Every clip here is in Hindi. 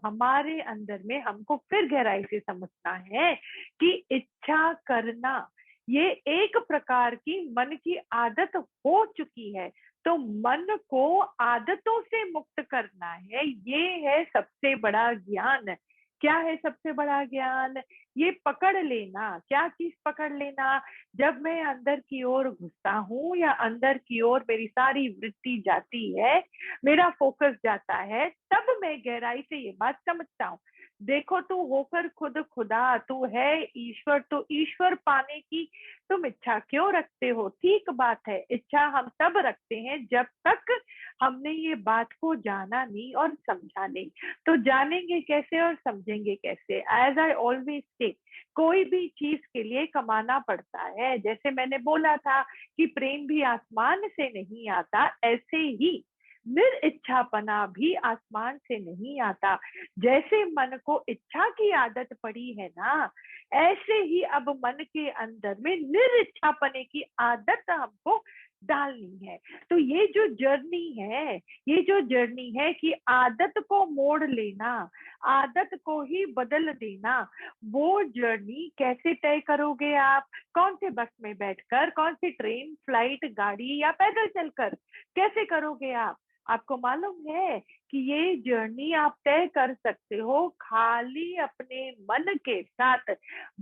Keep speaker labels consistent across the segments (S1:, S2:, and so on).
S1: हमारे अंदर में हमको फिर गहराई से समझना है कि इच्छा करना ये एक प्रकार की मन की आदत हो चुकी है। तो मन को आदतों से मुक्त करना है, ये है सबसे बड़ा ज्ञान। क्या है सबसे बड़ा ज्ञान? ये पकड़ लेना। क्या चीज पकड़ लेना? जब मैं अंदर की ओर घुसता हूँ या अंदर की ओर मेरी सारी वृत्ति जाती है, मेरा फोकस जाता है, तब मैं गहराई से ये बात समझता हूँ। देखो, तू होकर खुद खुदा, तू है ईश्वर, तो ईश्वर पाने की तुम इच्छा क्यों रखते हो? ठीक बात है, इच्छा हम तब रखते हैं जब तक हमने ये बात को जाना नहीं और समझा नहीं। तो जानेंगे कैसे और समझेंगे कैसे? एज आई ऑलवेज से, कोई भी चीज के लिए कमाना पड़ता है। जैसे मैंने बोला था कि प्रेम भी आसमान से नहीं आता, ऐसे ही निरिच्छापना भी आसमान से नहीं आता। जैसे मन को इच्छा की आदत पड़ी है ना, ऐसे ही अब मन के अंदर में निरिच्छापने की आदत हमको डालनी है। तो ये जो जर्नी है कि आदत को मोड़ लेना, आदत को ही बदल देना, वो जर्नी कैसे तय करोगे आप? कौन से बस में बैठकर, कौन सी ट्रेन, फ्लाइट, गाड़ी या पैदल चलकर? कैसे करोगे आप? आपको मालूम है कि ये जर्नी आप तय कर सकते हो खाली अपने मन के साथ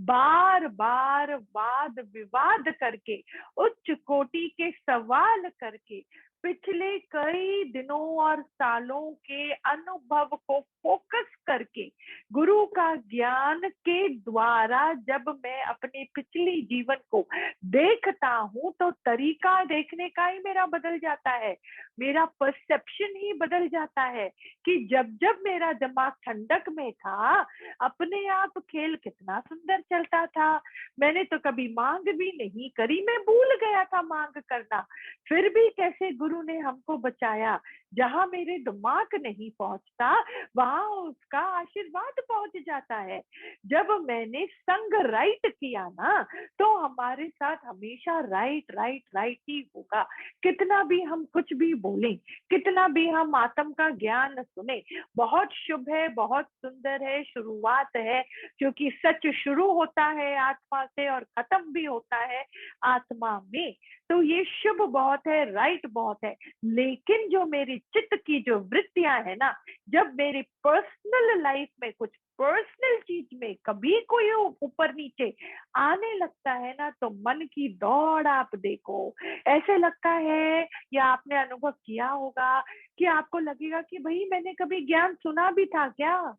S1: बार बार वाद विवाद करके, उच्च कोटि के सवाल करके, पिछले कई दिनों और सालों के अनुभव को फोकस करके, गुरु का ज्ञान के द्वारा जब मैं अपने पिछले जीवन को देखता हूं, तो तरीका देखने का ही मेरा बदल जाता है। मेरा परसेप्शन ही बदल जाता है कि जब जब मेरा दिमाग ठंडक में था, अपने आप खेल कितना सुंदर चलता था। मैंने तो कभी मांग भी नहीं करी, मैं भूल गया था मांग करना। फिर भी कैसे गुरु ने हमको बचाया। जहां मेरे दिमाग नहीं पहुंचता, वहां उसका आशीर्वाद पहुंच जाता है। जब मैंने संग राइट किया ना, तो हमारे साथ हमेशा राइट राइट राइट ही होगा। कितना भी हम कुछ भी बोलें, कितना भी हम आत्म का ज्ञान सुने, बहुत शुभ है, बहुत सुंदर है, शुरुआत है, क्योंकि सच शुरू होता है आत्मा से और खत्म भी होता है आत्मा में। तो ये शुभ बहुत है, राइट बहुत है। लेकिन जो मेरी चित्त की जो वृत्तियां है ना, जब मेरी पर्सनल लाइफ में कुछ पर्सनल चीज में कभी कोई ऊपर नीचे आने लगता है ना, तो मन की दौड़ आप देखो। ऐसे लगता है, या आपने अनुभव किया होगा कि आपको लगेगा कि भाई मैंने कभी ज्ञान सुना भी था क्या?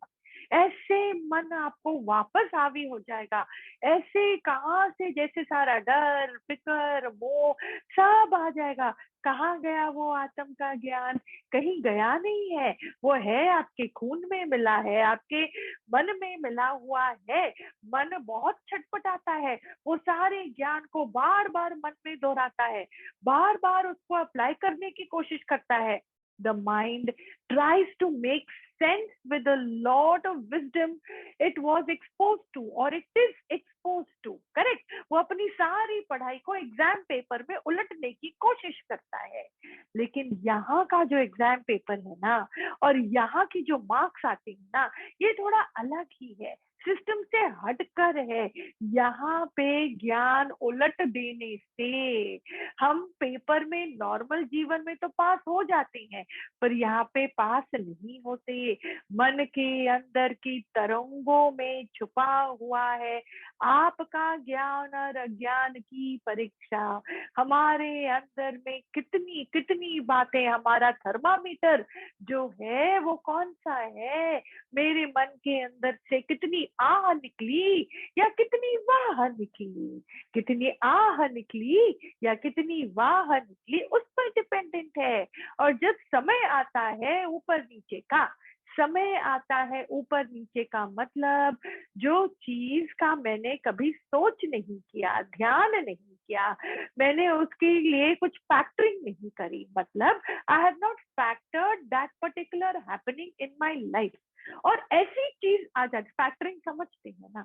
S1: ऐसे मन आपको वापस हावी हो जाएगा। ऐसे कहाँ से जैसे सारा डर, फिक्र, मोह सब आ जाएगा। कहाँ गया वो आत्म का ज्ञान? कहीं गया नहीं है। वो है आपके खून में मिला है, आपके मन में मिला हुआ है। मन बहुत छटपटाता है, वो सारे ज्ञान को बार बार मन में दोहराता है, बार बार उसको अप्लाई करने की कोशिश करता है। The mind tries to make sense with a lot of wisdom it was exposed to, or it is exposed to, correct? वो अपनी सारी पढ़ाई को एग्जाम पेपर में उलटने की कोशिश करता है। लेकिन यहाँ का जो एग्जाम पेपर है ना, और यहाँ की जो मार्क्स आते हैं ना, ये थोड़ा अलग ही है, सिस्टम से हटकर है। यहाँ पे ज्ञान उलट देने से हम पेपर में नॉर्मल जीवन में तो पास हो जाते हैं, पर यहाँ पे पास नहीं होते। मन के अंदर की तरंगों में छुपा हुआ है आपका ज्ञान और अज्ञान की परीक्षा। हमारे अंदर में कितनी कितनी बातें, हमारा थर्मामीटर जो है वो कौन सा है? मेरे मन के अंदर से कितनी आह निकली या कितनी वाह निकली, कितनी आह निकली या कितनी वाह निकली, उस पर डिपेंडेंट है। और जब समय आता है ऊपर नीचे का, समय आता है ऊपर नीचे का मतलब जो चीज का मैंने कभी सोच नहीं किया, ध्यान नहीं किया, मैंने उसके लिए कुछ फैक्टरिंग नहीं करी, मतलब I have not factored that particular happening in my life. और ऐसी चीज आ जाती, फैक्टरिंग समझते हैं ना?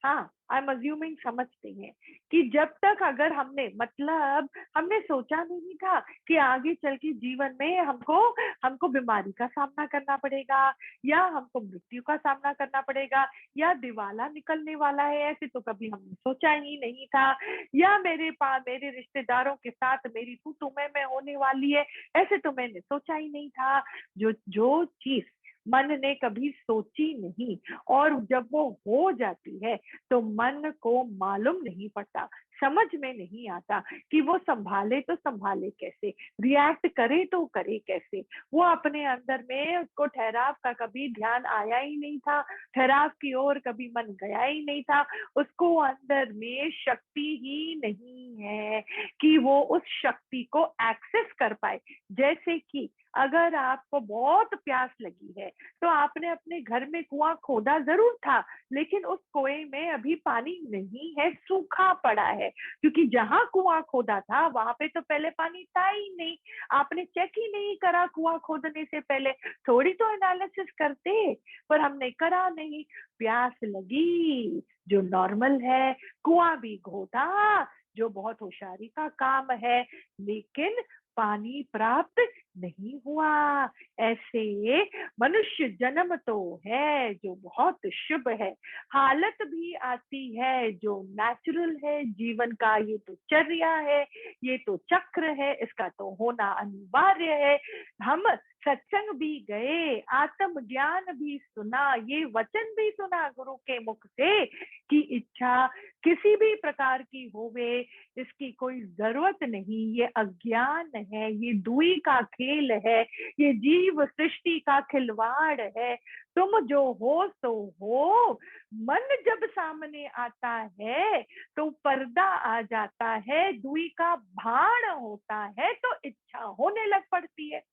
S1: हाँ, आई एम अज्यूमिंग समझते हैं कि जब तक अगर हमने मतलब हमने सोचा नहीं था कि आगे चल के जीवन में हमको हमको बीमारी का सामना करना पड़ेगा, या हमको मृत्यु का सामना करना पड़ेगा, या दिवाला निकलने वाला है, ऐसे तो कभी हमने सोचा ही नहीं था, या मेरे रिश्तेदारों के साथ मेरी तू मैं होने वाली है, ऐसे तो मैंने सोचा ही नहीं था। जो जो चीज मन ने कभी सोची नहीं और जब वो हो जाती है तो मन को मालूम नहीं पड़ता, समझ में नहीं आता कि वो संभाले तो संभाले कैसे, रिएक्ट करे तो करे कैसे। वो अपने अंदर में उसको ठहराव का कभी ध्यान आया ही नहीं था, ठहराव की ओर कभी मन गया ही नहीं था, उसको अंदर में शक्ति ही नहीं है कि वो उस शक्ति को एक्सेस कर पाए। जैसे कि अगर आपको बहुत प्यास लगी है तो आपने अपने घर में कुआं खोदा जरूर था, लेकिन उस कुएं में अभी पानी नहीं है, सूखा पड़ा है, क्योंकि जहां कुआं खोदा था वहां पे तो पहले पानी था ही नहीं। आपने चेक ही नहीं करा कुआं खोदने से पहले, थोड़ी तो एनालिसिस करते, पर हमने करा नहीं। प्यास लगी जो नॉर्मल है, कुआं भी खोदा जो बहुत होशियारी का काम है, लेकिन पानी प्राप्त नहीं हुआ। ऐसे मनुष्य जन्म तो है जो बहुत शुभ है, हालत भी आती है जो नेचुरल है, जीवन का ये तो चर्या है, ये तो चक्र है, इसका तो होना अनिवार्य है। हम सत्संग भी गए, आत्म ज्ञान भी सुना, ये वचन भी सुना गुरु के मुख से कि इच्छा किसी भी प्रकार की होवे, इसकी कोई जरूरत नहीं, ये अज्ञान है, ये दुई का खेल है, ये जीव सृष्टि का खिलवाड़ है, तुम जो हो सो हो। मन जब सामने आता है तो पर्दा आ जाता है, दुई का भाण होता है तो इच्छा होने लग पड़ती है।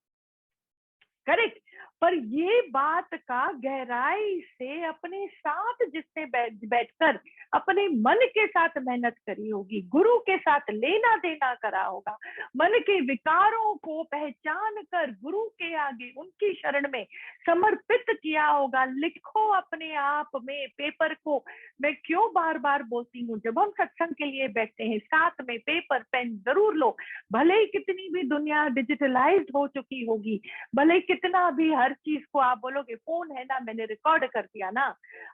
S1: करेक्ट। पर ये बात का गहराई से अपने साथ जिसने बैठकर अपने मन के साथ मेहनत करी होगी, गुरु के साथ लेना देना करा होगा, मन के विकारों को पहचान कर गुरु के आगे उनकी शरण में समर्पित किया होगा। लिखो अपने आप में पेपर को। मैं क्यों बार बार बोलती हूँ, जब हम सत्संग के लिए बैठते हैं साथ में पेपर पेन जरूर लो। भले ही कितनी भी दुनिया डिजिटलाइज्ड हो चुकी होगी, भले कितना भी हर चीज को आप बोलोगे फोन है ना, मैंने रिकॉर्ड कर दिया ना,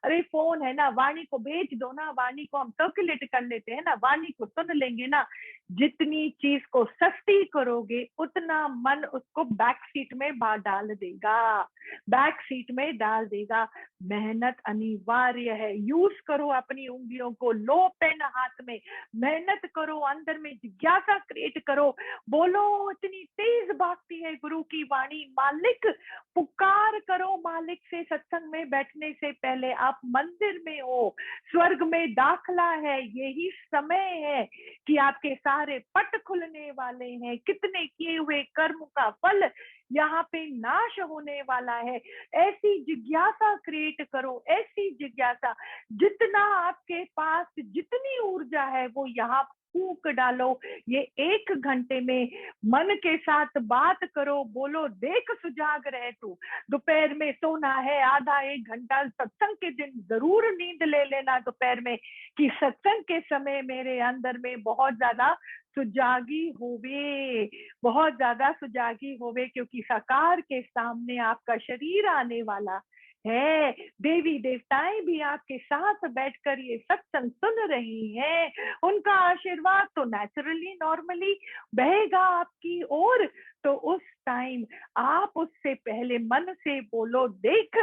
S1: अरे फोन है ना, वाणी को भेज दो ना, वाणी को हम सर्कुलेट कर लेते हैं ना, वाणी को सुन लेंगे ना। जितनी चीज को सस्ती करोगे उतना मन उसको बैक सीट में डाल देगा, बैक सीट में डाल देगा। मेहनत अनिवार्य है, यूज करो अपनी उंगलियों को, लो पेन हाथ में, मेहनत करो, अंदर में जिज्ञासा क्रिएट करो, बोलो इतनी तेज भागती है गुरु की वाणी, मालिक पुकार करो मालिक से। सत्संग में बैठने से पहले आप मंदिर में हो, स्वर्ग में दाखला है, यही समय है कि आपके सारे पट खुलने वाले हैं, कितने किए हुए कर्म का फल यहाँ पे नाश होने वाला है। ऐसी जिज्ञासा क्रिएट करो, ऐसी जिज्ञासा, जितना आपके पास जितनी ऊर्जा है वो यहाँ फूंक डालो। ये 1 घंटे में मन के साथ बात करो, बोलो देख सुजाग रहे तू, दोपहर में सोना है, आधा 1 घंटा सत्संग के दिन जरूर नींद ले लेना दोपहर में, कि सत्संग के समय मेरे अंदर में बहुत ज्यादा सुजागी होवे, बहुत ज्यादा सुजागी होवे, क्योंकि साकार के सामने आपका शरीर आने वाला है। देवी देवताएं भी आपके साथ बैठकर ये सत्संग सुन रही हैं, उनका आशीर्वाद तो नेचुरली नॉर्मली बहेगा आपकी ओर। तो उस टाइम आप उससे पहले मन से बोलो, देख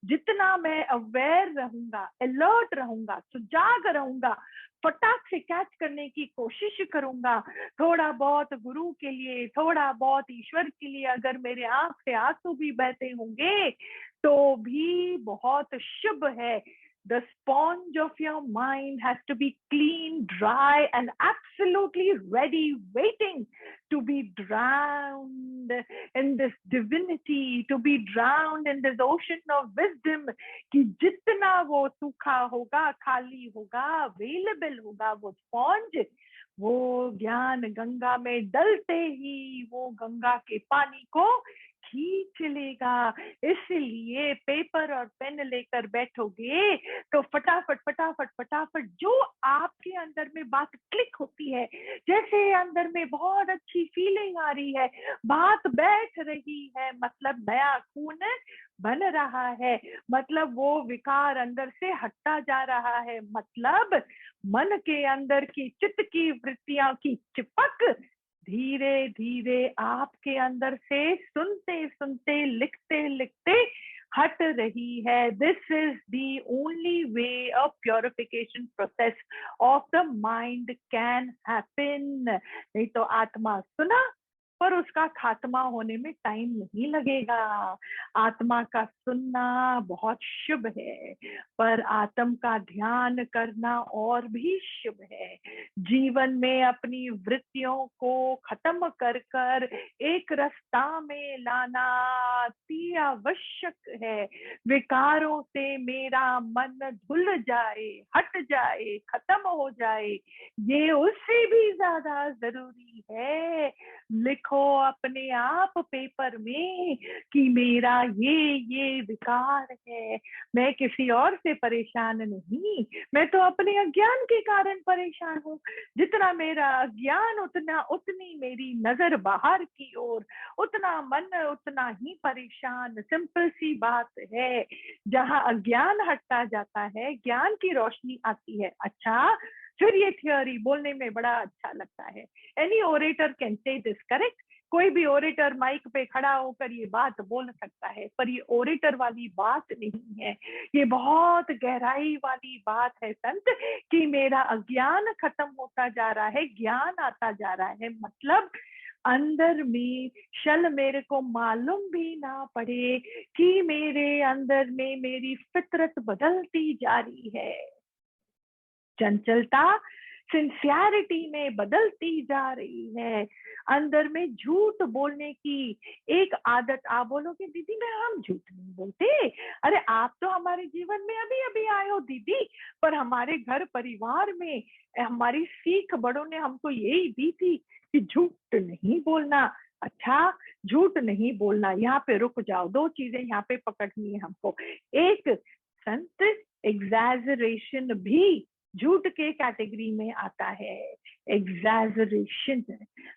S1: जितना मैं अवेयर रहूंगा, अलर्ट रहूंगा, सुजाग रहूंगा, फटाक से कैच करने की कोशिश करूंगा। थोड़ा बहुत गुरु के लिए, थोड़ा बहुत ईश्वर के लिए अगर मेरे आंख से आंसू भी बहते होंगे तो भी बहुत शुभ है। The sponge of your mind has to be clean, dry, and absolutely ready, waiting to be drowned in this divinity, to be drowned in this ocean of wisdom, कि जितना वो सूखा होगा, खाली होगा, अवेलेबल होगा वो स्पॉन्ज, वो ज्ञान गंगा में डलते ही वो गंगा के पानी को खींच लेगा। इसलिए पेपर और पेन लेकर बैठोगे तो फटाफट फटाफट फटाफट जो आपके अंदर में बात क्लिक होती है, जैसे अंदर में बहुत अच्छी फीलिंग आ रही है, बात बैठ रही है, मतलब नया खून बन रहा है, मतलब वो विकार अंदर से हटता जा रहा है, मतलब मन के अंदर की चित्त की वृत्तियां की चिपक धीरे धीरे आपके अंदर से सुनते सुनते लिखते लिखते हट रही है। This is the only way of purification process of the mind can happen. नहीं तो आत्मा सुना पर उसका खात्मा होने में टाइम नहीं लगेगा। आत्मा का सुनना बहुत शुभ है, पर आत्म का ध्यान करना और भी शुभ है। जीवन में अपनी वृत्तियों को खत्म कर कर एक रास्ता में लाना अति आवश्यक है। विकारों से मेरा मन धुल जाए, हट जाए, खत्म हो जाए, ये उससे भी ज्यादा जरूरी है। लिखो अपने आप पेपर में कि मेरा ये विकार है, मैं किसी और से परेशान नहीं, मैं तो अपने अज्ञान के कारण परेशान हूँ। जितना मेरा अज्ञान उतनी मेरी नजर बाहर की ओर, उतना मन उतना ही परेशान। सिंपल सी बात है, जहाँ अज्ञान हटता जाता है ज्ञान की रोशनी आती है। अच्छा, फिर ये थियोरी बोलने में बड़ा अच्छा लगता है। Any orator can say this, correct? कोई भी ओरेटर माइक पे खड़ा होकर ये बात बोल सकता है, पर ये ओरेटर वाली बात नहीं है, ये बहुत गहराई वाली बात है संत, कि मेरा अज्ञान खत्म होता जा रहा है, ज्ञान आता जा रहा है। मतलब अंदर में शल मेरे को मालूम भी ना पड़े कि मेरे अंदर में मेरी फितरत बदलती जा रही है। चंचलता सिंसियरिटी में बदलती जा रही है। अंदर में झूठ बोलने की एक आदत, आप बोलोगे दीदी मैं हम झूठ नहीं बोलते, अरे आप तो हमारे जीवन में अभी अभी आए हो दीदी, पर हमारे घर परिवार में हमारी सीख बड़ों ने हमको यही दी थी कि झूठ नहीं बोलना। अच्छा, झूठ नहीं बोलना, यहाँ पे रुक जाओ, दो चीजें यहाँ पे पकड़नी है हमको। एक, संत, एग्जैजरेशन भी झूठ के कैटेगरी में आता है। एग्जैजरेशन,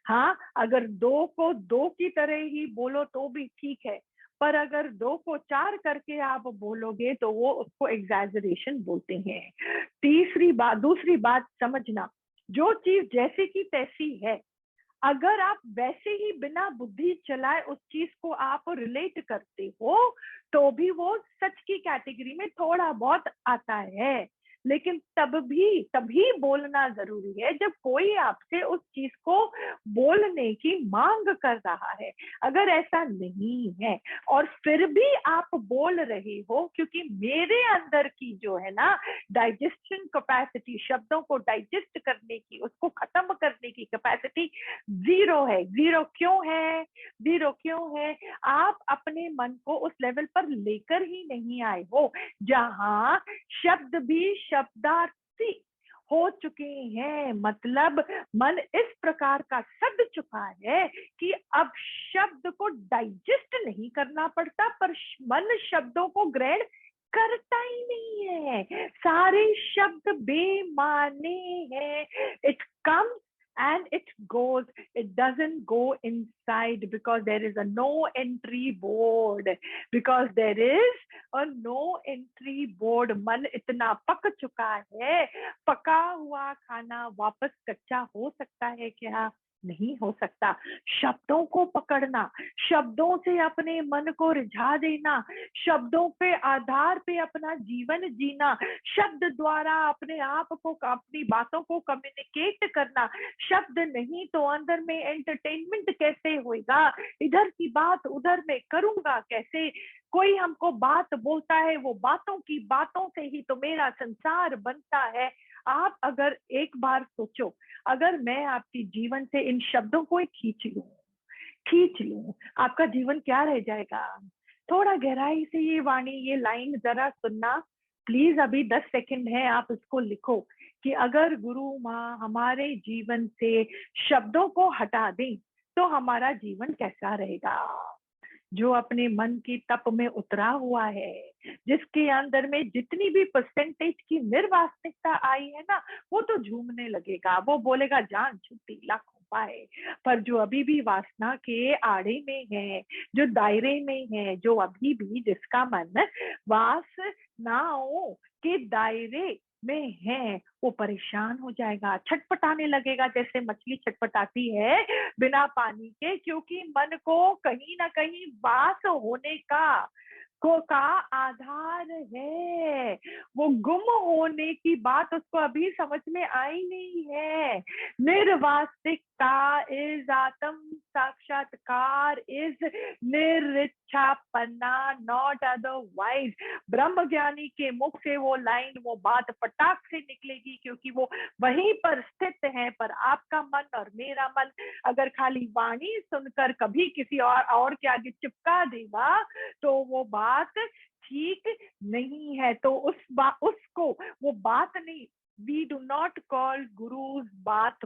S1: हाँ, अगर दो को दो की तरह ही बोलो तो भी ठीक है, पर अगर दो को चार करके आप बोलोगे तो वो उसको एग्जैजरेशन बोलते हैं। दूसरी बात समझना, जो चीज जैसी की तैसी है, अगर आप वैसे ही बिना बुद्धि चलाए उस चीज को आप रिलेट करते हो तो भी वो सच की कैटेगरी में थोड़ा बहुत आता है। लेकिन तभी बोलना जरूरी है जब कोई आपसे उस चीज को बोलने की मांग कर रहा है। अगर ऐसा नहीं है और फिर भी आप बोल रहे हो, क्योंकि मेरे अंदर की जो है ना डाइजेशन कैपेसिटी, शब्दों को डाइजेस्ट करने की, उसको खत्म करने की कैपेसिटी जीरो है। जीरो क्यों है? जीरो क्यों है? आप अपने मन को उस लेवल पर लेकर ही नहीं आए हो जहां शब्द भी शब्दार्थी हो चुके हैं। मतलब मन इस प्रकार का सद चुका है कि अब शब्द को डाइजेस्ट नहीं करना पड़ता, पर मन शब्दों को ग्रहण करता ही नहीं है। सारे शब्द बेमाने हैं। It comes and it goes, it doesn't go inside because there is a no entry board, because there is a no entry board। मन इतना पक चुका है, पका हुआ खाना वापस कच्चा हो सकता है क्या? नहीं हो सकता। शब्दों को पकड़ना, शब्दों से अपने मन को रिझा देना, शब्दों पे आधार पे अपना जीवन जीना, शब्द द्वारा अपने आप को, अपनी बातों को कम्युनिकेट करना। शब्द नहीं तो अंदर में एंटरटेनमेंट कैसे होगा? इधर की बात उधर में करूंगा कैसे? कोई हमको बात बोलता है, वो बातों से ही तो मेरा संसार बनता है। आप अगर एक बार सोचो, अगर मैं आपके जीवन से इन शब्दों को खींच लूं, आपका जीवन क्या रह जाएगा? थोड़ा गहराई से ये वाणी, ये लाइन जरा सुनना प्लीज। अभी 10 सेकंड है, आप इसको लिखो कि अगर गुरु माँ हमारे जीवन से शब्दों को हटा दें तो हमारा जीवन कैसा रहेगा। जो अपने मन की तप में उतरा हुआ है, जिसके अंदर में जितनी भी परसेंटेज की निर्वासनिकता आई है ना, वो तो झूमने लगेगा, वो बोलेगा जान छुट्टी लाखों पाए। पर जो अभी भी वासना के आड़े में है, जो दायरे में है, जो अभी भी जिसका मन वासनाओं के दायरे में है, वो परेशान हो जाएगा, छटपटाने लगेगा जैसे मछली छटपटाती है बिना पानी के, क्योंकि मन को कहीं ना कहीं वास होने का आधार है। वो गुम होने की बात उसको अभी समझ में आई नहीं है। निर्वासिकता इज आत्म साक्षात्कार, इज निरिच्छापना, नॉट अदरवाइज। ब्रह्म ज्ञानी के मुख से वो लाइन, वो बात फटाक से निकलेगी, क्योंकि वो वहीं पर स्थित है। पर आपका मन और मेरा मन अगर खाली वाणी सुनकर कभी किसी और के आगे चिपका देगा, तो वो बात ठीक नहीं है। तो उसको वो बात नहीं, we do not call gurus बात,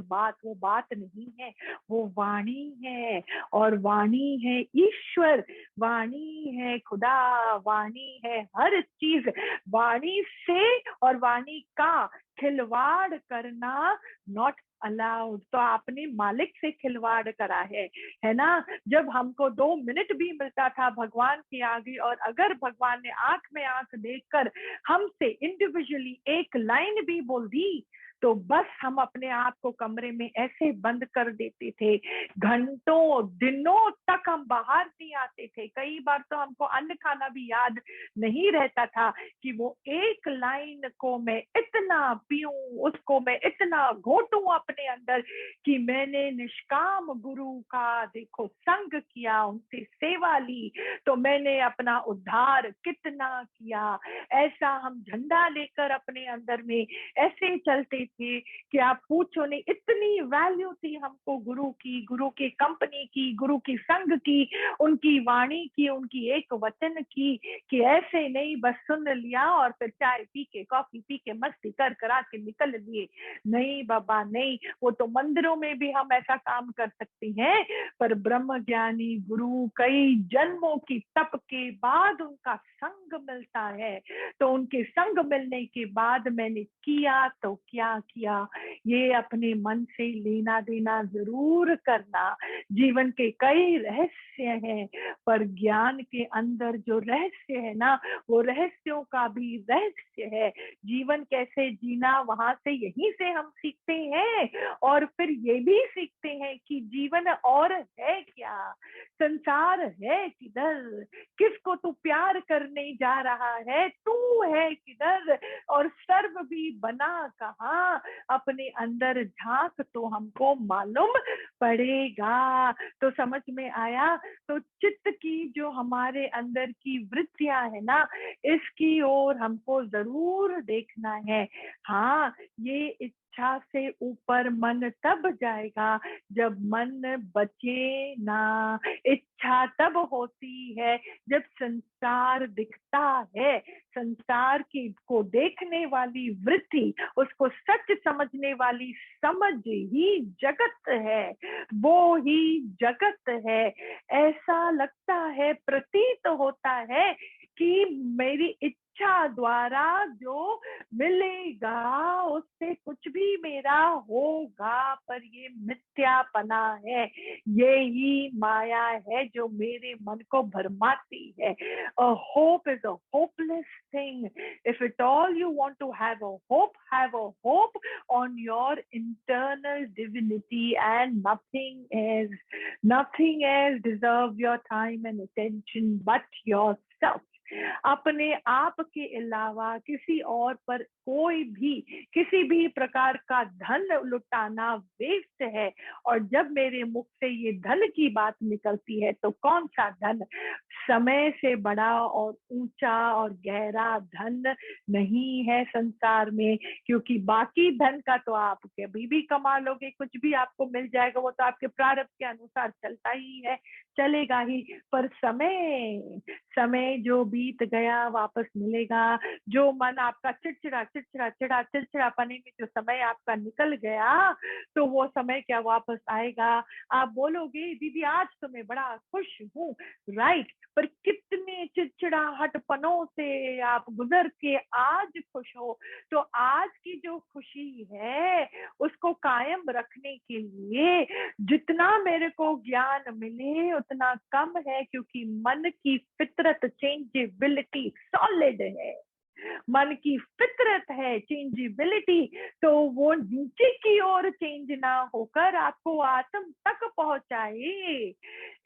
S1: वो बात नहीं है, वो वाणी है। और वाणी है ईश्वर, वाणी है खुदा, वाणी है हर चीज। वाणी से और वाणी का खिलवाड़ करना नॉट अलाउड। तो आपने मालिक से खिलवाड़ करा है ना। जब हमको 2 मिनट भी मिलता था भगवान के आगे, और अगर भगवान ने आंख में आंख देखकर हमसे इंडिविजुअली एक लाइन भी बोल दी, तो बस हम अपने आप को कमरे में ऐसे बंद कर देते थे, घंटों दिनों तक हम बाहर नहीं आते थे। कई बार तो हमको अन्न खाना भी याद नहीं रहता था कि वो एक लाइन को मैं इतना पीऊं, उसको मैं इतना घोटूं अपने अंदर, कि मैंने निष्काम गुरु का देखो संग किया, उनसे सेवा ली, तो मैंने अपना उद्धार कितना किया। ऐसा हम झंडा लेकर अपने अंदर में ऐसे चलते थे कि आप पूछो नहीं, इतनी वैल्यू थी हमको गुरु की, गुरु की कंपनी की, गुरु की संग की, उनकी वाणी की, उनकी एक वचन की, कि ऐसे नहीं बस सुन लिया और फिर चाय पी के, कॉफी पी के, मस्ती कर करा के निकल लिए। नहीं बाबा नहीं, वो तो मंदिरों में भी हम ऐसा काम कर सकते हैं, पर ब्रह्म ज्ञानी गुरु कई जन्मों की तप के बाद उनका संग मिलता है। तो उनके संग मिलने के बाद मैंने किया तो क्या किया, ये अपने मन से लेना देना जरूर करना। जीवन के कई रहस्य हैं, पर ज्ञान के अंदर जो रहस्य है ना, वो रहस्यों का भी रहस्य है। जीवन कैसे जीना, वहां से यहीं से हम सीखते हैं, और फिर ये भी सीखते हैं कि जीवन और है क्या, संसार है किधर, किसको तू प्यार करने जा रहा है, तू है किधर, और सर्व भी बना कहाँ, अपने अंदर झांक तो हमको मालूम पड़ेगा। तो समझ में आया। तो चित्त की जो हमारे अंदर की वृत्तियां है ना, इसकी ओर हमको जरूर देखना है। हाँ, ये इच्छा से ऊपर मन तब जाएगा जब मन बचे ना। इच्छा तब होती है जब संसार दिखता है। संसार की को देखने वाली वृत्ति, उसको सच समझने वाली समझ ही जगत है, वो ही जगत है। ऐसा लगता है, प्रतीत होता है कि मेरी इच्छा द्वारा जो मिलेगा उससे कुछ भी मेरा होगा, पर ये मिथ्यापना है, ये ही माया है जो मेरे मन को भरमाती है। A hope is a hopeless thing. If at all you want to have a hope on your internal divinity, and nothing else deserves your time and attention but yourself. अपने आप के अलावा किसी और पर कोई भी किसी भी प्रकार का धन लुटाना वेस्ट है। और जब मेरे मुख से ये धन की बात निकलती है, तो कौन सा धन, समय से बड़ा और ऊंचा और गहरा धन नहीं है संसार में। क्योंकि बाकी धन का तो आप कभी भी कमा लोगे, कुछ भी आपको मिल जाएगा, वो तो आपके प्रारब्ध के अनुसार चलता ही है। चलेगा ही, पर समय समय जो बीत गया वापस मिलेगा। जो मन आपका चिड़चिड़ापने में जो समय आपका निकल गया, तो वो समय क्या वापस आएगा? आप बोलोगे दीदी आज तो मैं बड़ा खुश हूँ, राइट, पर कितने चिड़चिड़ाहटपनों से आप गुजर के आज खुश हो। तो आज की जो खुशी है उसको कायम रखने के लिए जितना मेरे को ज्ञान मिले उतना कम है, क्योंकि मन की फितरत चेंजेबिलिटी सॉलिड है, मन की फितरत है चेंजेबिलिटी। तो वो नीचे की ओर चेंज ना होकर आपको आत्म तक पहुंचाए।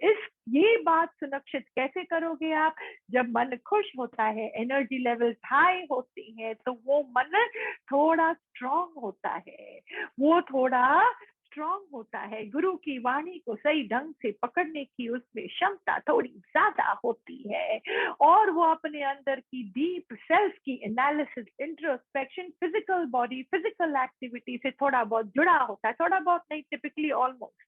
S1: इस ये बात सुनिश्चित कैसे करोगे आप? जब मन खुश होता है, एनर्जी लेवल्स हाई होती है, तो वो मन थोड़ा स्ट्रांग होता है, वो थोड़ा स्ट्रांग होता है। गुरु की वाणी को सही ढंग से पकड़ने की उसमें क्षमता थोड़ी ज्यादा होती है, और वो अपने अंदर की डीप सेल्फ की analysis, introspection, physical body, physical activity से थोड़ा बहुत जुड़ा होता है, थोड़ा बहुत नहीं, टिपिकली ऑलमोस्ट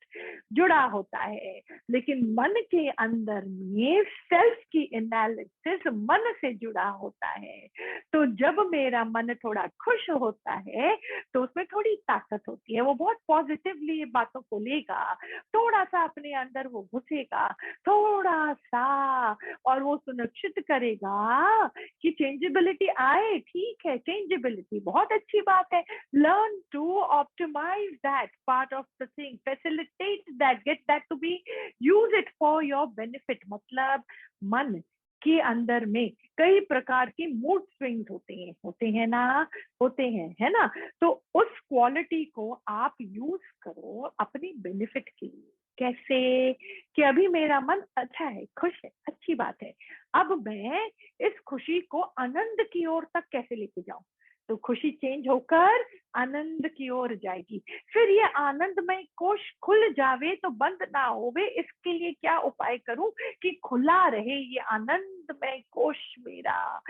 S1: जुड़ा होता है। लेकिन मन के अंदर में सेल्फ की एनालिसिस मन से जुड़ा होता है। तो जब मेरा मन थोड़ा खुश होता है तो उसमें थोड़ी ताकत होती है, वो बहुत पॉजिटिवली ये बातों को लेगा, थोड़ा सा अपने अंदर वो घुसेगा, थोड़ा सा, और वो सुनिश्चित करेगा कि चेंजेबिलिटी आए। ठीक है, चेंजेबिलिटी बहुत अच्छी बात है। Learn to optimise that part of the thing, facilitate that, get that to be, use it for your benefit. मतलब मन के अंदर में कई प्रकार की मूड स्विंग्स होते हैं ना, होते हैं, है ना। तो उस क्वालिटी को आप यूज करो अपनी बेनिफिट के लिए। कैसे? कि अभी मेरा मन अच्छा है, खुश है, अच्छी बात है, अब मैं इस खुशी को आनंद की ओर तक कैसे लेके जाऊं? तो खुशी चेंज होकर आनंद की ओर जाएगी। फिर ये आनंदमय कोश खुल जावे तो बंद ना होवे, इसके लिए क्या उपाय करूं कि खुला रहे ये आनंदमय कोश मेरा।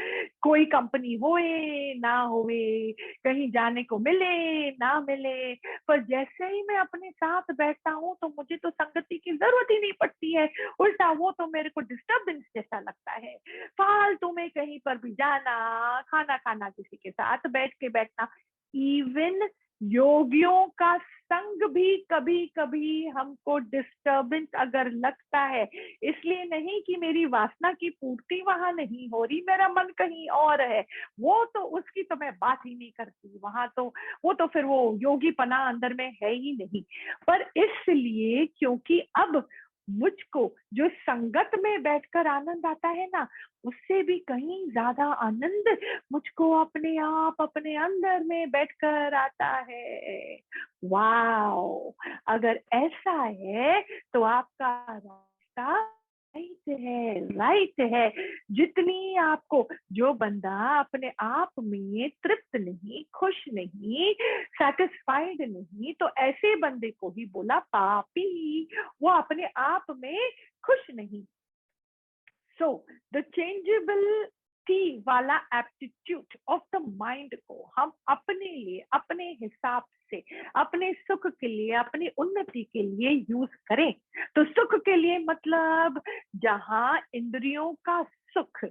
S1: कोई कंपनी होए ना होवे, कहीं जाने को मिले ना मिले, पर जैसे ही मैं अपने साथ बैठता हूँ तो मुझे तो संगति की जरूरत ही नहीं पड़ती है। उल्टा वो तो मेरे को डिस्टर्बेंस जैसा लगता है। फालतू में कहीं पर भी जाना, खाना खाना, किसी के साथ बैठ के बैठना, इवन योगियों का संग भी कभी कभी हमको डिस्टर्बेंस अगर लगता है, इसलिए नहीं कि मेरी वासना की पूर्ति वहां नहीं हो रही, मेरा मन कहीं और है, वो तो उसकी तो मैं बात ही नहीं करती। वहां तो वो तो फिर वो योगी पना अंदर में है ही नहीं। पर इसलिए क्योंकि अब मुझको जो संगत में बैठकर आनंद आता है ना, उससे भी कहीं ज्यादा आनंद मुझको अपने आप अपने अंदर में बैठकर आता है। वाओ! अगर ऐसा है तो आपका रास्ता राइट है। जितनी आपको, जो बंदा अपने आप में तृप्त नहीं, खुश नहीं, सेटिस्फाइड नहीं, तो ऐसे बंदे को ही बोला पापी, वो अपने आप में खुश नहीं। सो द चेंजेबिलिटी वाला एप्टीट्यूड ऑफ द माइंड को हम अपने लिए, अपने हिसाब से, अपने सुख के लिए, अपनी उन्नति के लिए यूज करें। तो सुख के लिए मतलब जहां इंद्रियों का सुख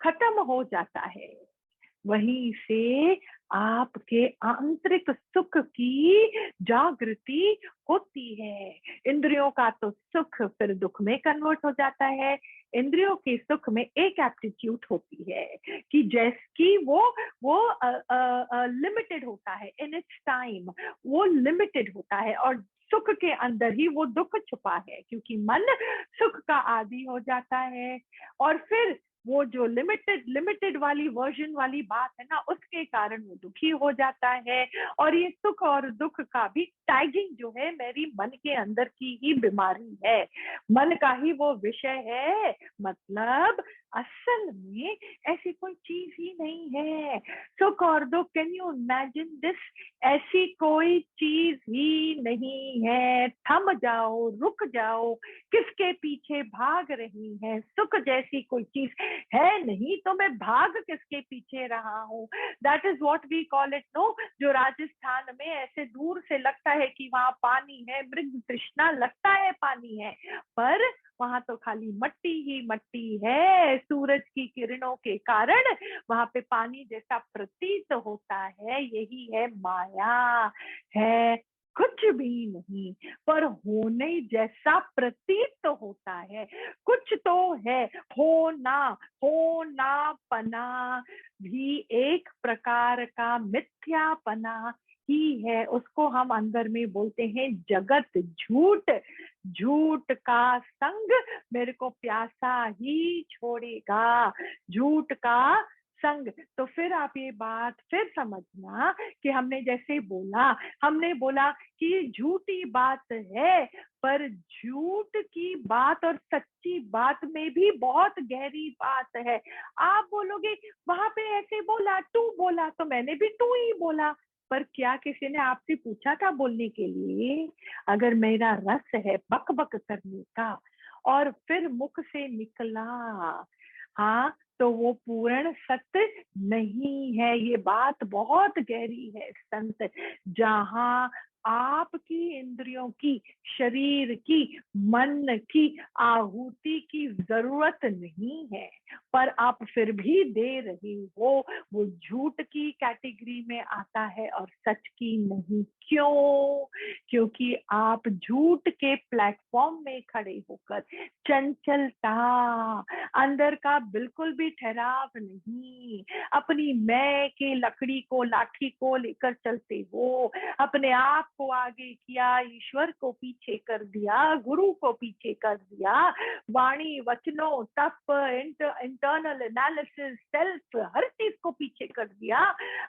S1: खत्म हो जाता है, वहीं से आपके आंतरिक सुख की जागृति होती है। इंद्रियों का तो सुख फिर दुख में कन्वर्ट हो जाता है। इंद्रियों के सुख में एक एप्टीट्यूड होती है कि जैसी वो लिमिटेड होता है इन इट्स टाइम, वो लिमिटेड होता है, और सुख के अंदर ही वो दुख छुपा है, क्योंकि मन सुख का आदी हो जाता है। और फिर वो जो लिमिटेड वाली वर्जन वाली बात है ना, उसके कारण वो दुखी हो जाता है। और ये सुख और दुख का भी टैगिंग जो है मेरी मन के अंदर की ही बीमारी है, मन का ही वो विषय है। मतलब असल में ऐसी कोई चीज ही नहीं है सुख और दुख। Can you imagine this? ऐसी कोई चीज ही नहीं है। थम जाओ, रुक जाओ, किसके पीछे भाग रही है? सुख जैसी कोई चीज है नहीं, तो मैं भाग किसके पीछे रहा हूँ? That is what we call it, no. जो राजस्थान में ऐसे दूर से लगता है कि वहां पानी है, मृग तृष्णा लगता है पानी है, पर वहां तो खाली मट्टी ही मट्टी है। सूरज की किरणों के कारण वहां पे पानी जैसा प्रतीत होता है, यही है माया। है कुछ भी नहीं, पर होने जैसा प्रतीत तो होता है, कुछ तो है। होना, होनापना भी एक प्रकार का मिथ्यापना ही है। उसको हम अंदर में बोलते हैं जगत, झूठ। झूठ का संग मेरे को प्यासा ही छोड़ेगा, झूठ का संग। तो फिर आप ये बात फिर समझना कि हमने जैसे बोला, हमने बोला कि झूठी बात है, पर झूठ की बात और सच्ची बात में भी बहुत गहरी बात है। आप बोलोगे वहां पे ऐसे बोला, तू बोला, तो मैंने भी तू ही बोला, पर क्या किसी ने आपसे पूछा था बोलने के लिए? अगर मेरा रस है बक बक करने का और फिर मुख से निकला, हाँ, तो वो पूर्ण सत्य नहीं है। ये बात बहुत गहरी है संत। जहां आपकी इंद्रियों की, शरीर की, मन की आहुति की जरूरत नहीं है, पर आप फिर भी दे रहे हो, वो झूठ की कैटेगरी में आता है और सच की नहीं। क्यों? क्योंकि आप झूठ के प्लेटफॉर्म में खड़े होकर चंचलता, अंदर का बिल्कुल भी ठहराव नहीं, अपनी मैं के लकड़ी को, लाठी को लेकर चलते हो, अपने आप को आगे किया, ईश्वर को पीछे कर दिया, गुरु को पीछे कर दिया, वाणी, वचनों, तप, इंटरनल एनालिसिस, सेल्फ, हर चीज को पीछे कर दिया,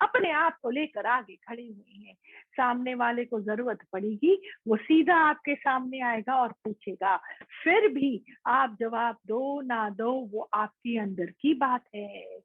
S1: अपने आप को लेकर आगे खड़े हुए हैं। सामने वाले को जरूरत पड़ेगी, वो सीधा आपके सामने आएगा और पूछेगा, फिर भी आप जवाब दो ना दो, वो आपकी अंदर की बात है।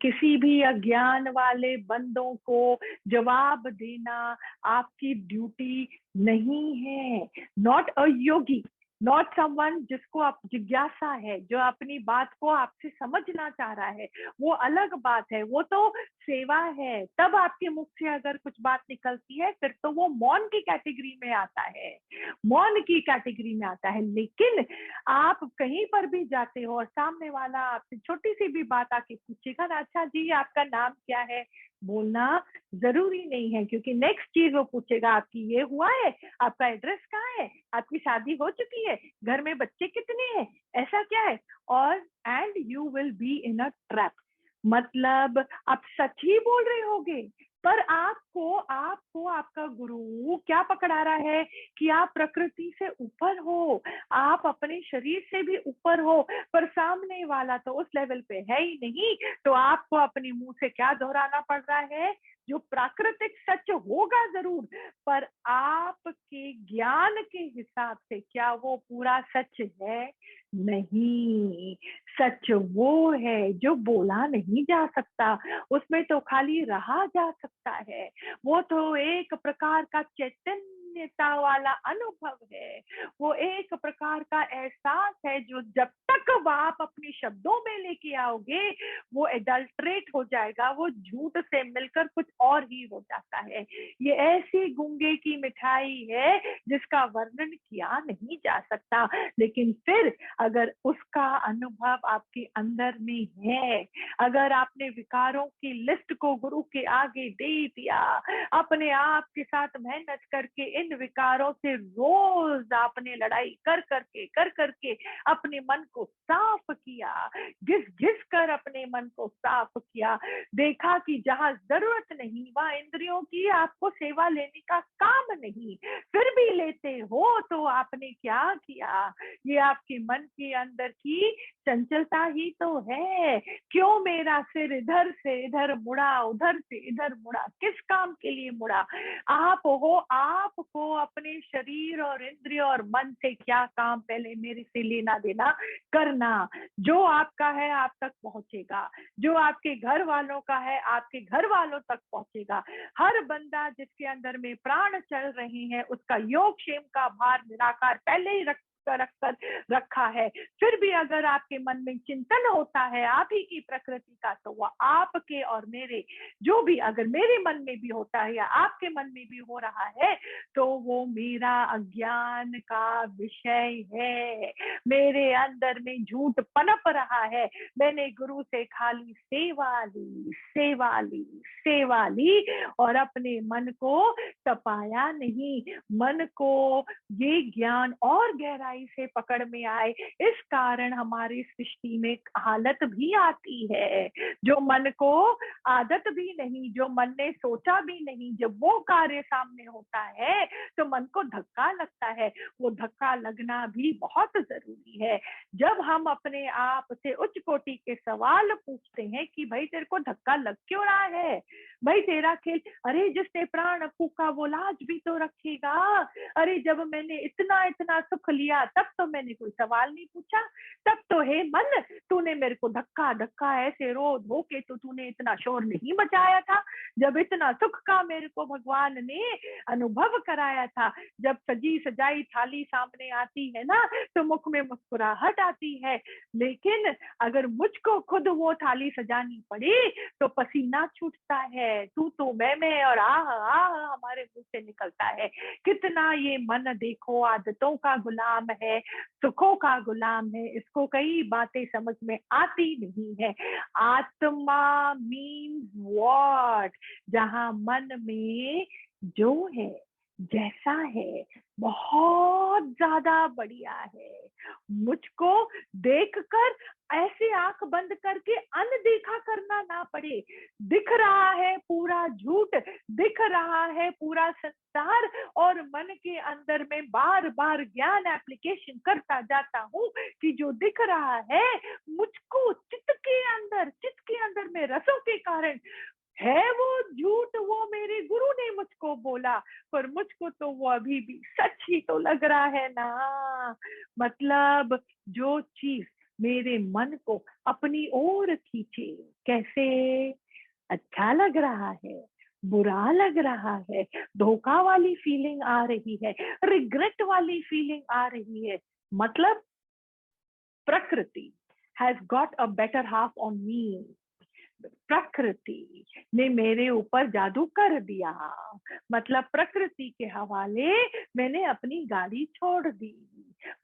S1: किसी भी अज्ञान वाले बंदों को जवाब देना आपकी ड्यूटी नहीं है। Not a Yogi, not someone जिसको आप जिज्ञासा है, जो अपनी बात को आपसे समझना चाह रहा है, वो अलग बात है, वो तो सेवा है। तब आपके मुख से अगर कुछ बात निकलती है, फिर तो वो मौन की कैटेगरी में आता है, मौन की कैटेगरी में आता है। लेकिन आप कहीं पर भी जाते हो और सामने वाला आपसे छोटी सी भी बात आके पूछेगा ना, अच्छा जी आपका नाम क्या है, बोलना जरूरी नहीं है, क्योंकि नेक्स्ट चीज वो पूछेगा आपकी ये हुआ है, आपका एड्रेस कहाँ है, आपकी शादी हो चुकी है, घर में बच्चे कितने हैं, ऐसा क्या है, और and you will be in a trap. मतलब आप सच ही बोल रहे होगे, पर आपको आपको आपका गुरु क्या पकड़ा रहा है कि आप प्रकृति से ऊपर हो, आप अपने शरीर से भी ऊपर हो, पर सामने वाला तो उस लेवल पे है ही नहीं। तो आपको अपने मुंह से क्या दोहराना पड़ रहा है? जो प्राकृतिक सच होगा जरूर, पर आपके ज्ञान के हिसाब से क्या वो पूरा सच है? नहीं। सच वो है जो बोला नहीं जा सकता, उसमें तो खाली रहा जा सकता है। वो तो एक प्रकार का चैतन्यता वाला अनुभव है, वो एक प्रकार का एहसास है, जो जब तक आप अपने शब्दों में लेके आओगे, वो एडल्ट्रेट हो जाएगा, वो झूठ से मिलकर कुछ और ही हो जाता है। ये ऐसी गूंगे की मिठाई है जिसका वर्णन किया नहीं जा सकता। लेकिन फिर अगर उसका अनुभव आपके अंदर में है, अगर आपने विकारों की लिस्ट को गुरु के आगे दे दिया, अपने आप के साथ मेहनत करके इन विकारों से रोज आपने लड़ाई कर करके अपने मन को साफ किया, घिस घिस कर अपने मन को साफ किया, देखा कि जहां जरूरत नहीं वहां इंद्रियों की आपको सेवा लेने का काम नहीं, फिर भी लेते हो, तो आपने क्या किया? ये आपके मन के अंदर की चंचलता ही तो है। क्यों मेरा सिर इधर से इधर मुड़ा, उधर से इधर मुड़ा, किस काम के लिए मुड़ा? आप हो, आपको अपने शरीर और इंद्रिय और मन से क्या काम पहले मेरे से लेना देना करना। जो आपका है आप तक पहुंचेगा, जो आपके घर वालों का है आपके घर वालों तक पहुंचेगा। हर बंदा जिसके अंदर में प्राण चल रहे हैं, उसका योग क्षेम का भार निराकार पहले ही रख कर रखा है, फिर भी अगर आपके मन में चिंतन होता है आप ही की प्रकृति का, तो वह आपके और मेरे, जो भी अगर मेरे मन में भी होता है या आपके मन में भी हो रहा है, तो वो मेरा अज्ञान का विषय है। मेरे अंदर में झूठ पनप रहा है। मैंने गुरु से खाली सेवा ली, सेवा ली, सेवा ली और अपने मन को तपाया नहीं। मन को ये ज्ञान और गहराई से पकड़ में आए, इस कारण हमारी सृष्टि में हालत भी आती है। जो मन को आदत भी नहीं, जो मन ने सोचा भी नहीं, जब वो कार्य सामने होता है तो मन को धक्का लगता है। वो धक्का लगना भी बहुत जरूरी है। जब हम अपने आप से उच्च कोटि के सवाल पूछते हैं कि भाई तेरे को धक्का लग क्यों रहा है, भाई तेरा खेल, अरे जिसने प्राण फूका वो लाज भी तो रखेगा। अरे जब मैंने इतना इतना सुख लिया तब तो मैंने कोई सवाल नहीं पूछा, तब तो हे मन तूने मेरे को धक्का धक्का ऐसे रो धो के तो तूने इतना शोर नहीं मचाया था। जब इतना सुख का मेरे को भगवान ने अनुभव कराया था, जब सजी सजाई थाली सामने आती है ना तो मुख में मुस्कुराहट आती है, लेकिन अगर मुझको खुद वो थाली सजानी पड़ी तो पसीना छूटता है, तू तो मैं और आह आह हमारे मुंह से निकलता है। कितना ये मन देखो आदतों का गुलाम है, सुखों का गुलाम है, इसको कई बातें समझ में आती नहीं है। आत्मा मीन्स व्हाट? जहां मन में जो है, जैसा है, बहुत ज्यादा बढ़िया है। मुझको देखकर ऐसे आंख बंद करके अनदेखा करना ना पड़े। दिख रहा है पूरा झूठ, दिख रहा है पूरा संसार, और मन के अंदर में बार बार ज्ञान एप्लीकेशन करता जाता हूँ कि जो दिख रहा है मुझको चित्त के अंदर में रसों के कारण है वो झूठ, वो मेरे गुरु ने मुझको बोला, पर मुझको तो वो अभी भी सच ही तो लग रहा है ना। मतलब जो चीज मेरे मन को अपनी ओर खींचे, कैसे? अच्छा लग रहा है, बुरा लग रहा है, धोखा वाली फीलिंग आ रही है, रिग्रेट वाली फीलिंग आ रही है, मतलब प्रकृति has got a better half on me. प्रकृति ने मेरे ऊपर जादू कर दिया, मतलब प्रकृति के हवाले मैंने अपनी गाड़ी छोड़ दी।